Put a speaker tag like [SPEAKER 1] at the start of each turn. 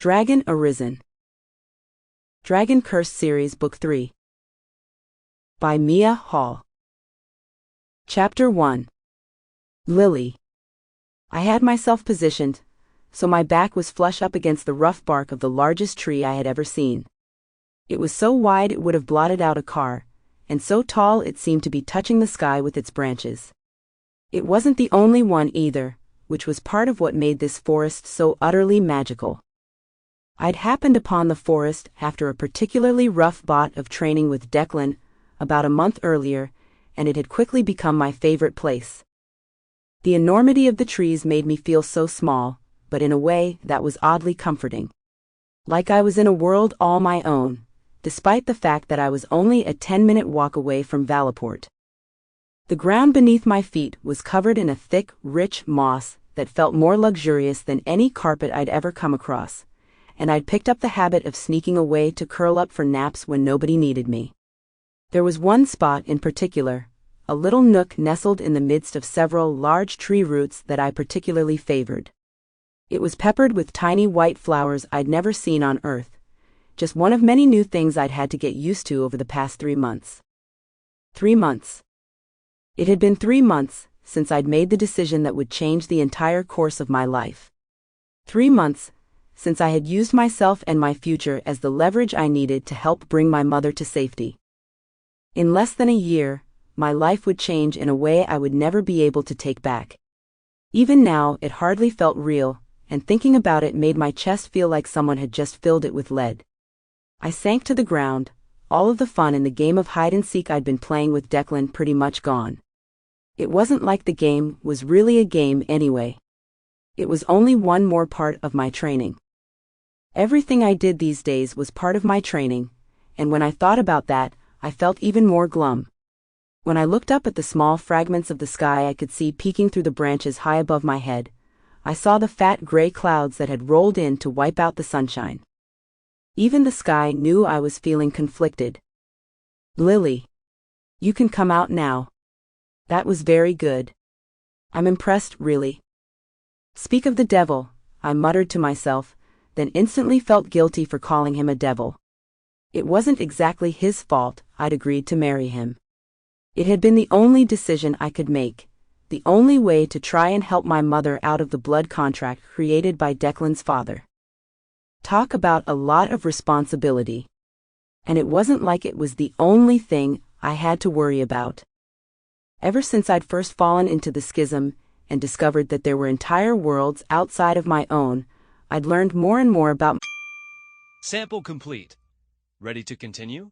[SPEAKER 1] Dragon Arisen. Dragon Curse Series Book 3. By Mia Hall. Chapter 1. Lily. I had myself positioned, so my back was flush up against the rough bark of the largest tree I had ever seen. It was so wide it would have blotted out a car, and so tall it seemed to be touching the sky with its branches. It wasn't the only one either, which was part of what made this forest so utterly magical. I'd happened upon the forest after a particularly rough bout of training with Declan about a month earlier, and it had quickly become my favorite place. The enormity of the trees made me feel so small, but in a way that was oddly comforting. Like I was in a world all my own, despite the fact that I was only a 10-minute walk away from Valleport. The ground beneath my feet was covered in a thick, rich moss that felt more luxurious than any carpet I'd ever come across, and I'd picked up the habit of sneaking away to curl up for naps when nobody needed me. There was one spot in particular, a little nook nestled in the midst of several large tree roots that I particularly favored. It was peppered with tiny white flowers I'd never seen on Earth, just one of many new things I'd had to get used to over the past 3 months. 3 months. It had been 3 months since I'd made the decision that would change the entire course of my life. 3 months since I had used myself and my future as the leverage I needed to help bring my mother to safety. In less than a year, my life would change in a way I would never be able to take back. Even now, it hardly felt real, and thinking about it made my chest feel like someone had just filled it with lead. I sank to the ground, all of the fun in the game of hide-and-seek I'd been playing with Declan pretty much gone. It wasn't like the game was really a game anyway. It was only one more part of my training. Everything I did these days was part of my training, and when I thought about that, I felt even more glum. When I looked up at the small fragments of the sky I could see peeking through the branches high above my head, I saw the fat gray clouds that had rolled in to wipe out the sunshine. Even the sky knew I was feeling conflicted. Lily. You can come out now. That was very good. I'm impressed, really. Speak of the devil, I muttered to myself, then instantly felt guilty for calling him a devil. It wasn't exactly his fault I'd agreed to marry him. It had been the only decision I could make, the only way to try and help my mother out of the blood contract created by Declan's father. Talk about a lot of responsibility. And it wasn't like it was the only thing I had to worry about. Ever since I'd first fallen into the schism and discovered that there were entire worlds outside of my own, I'd learned more and more about.
[SPEAKER 2] Sample complete. Ready to continue?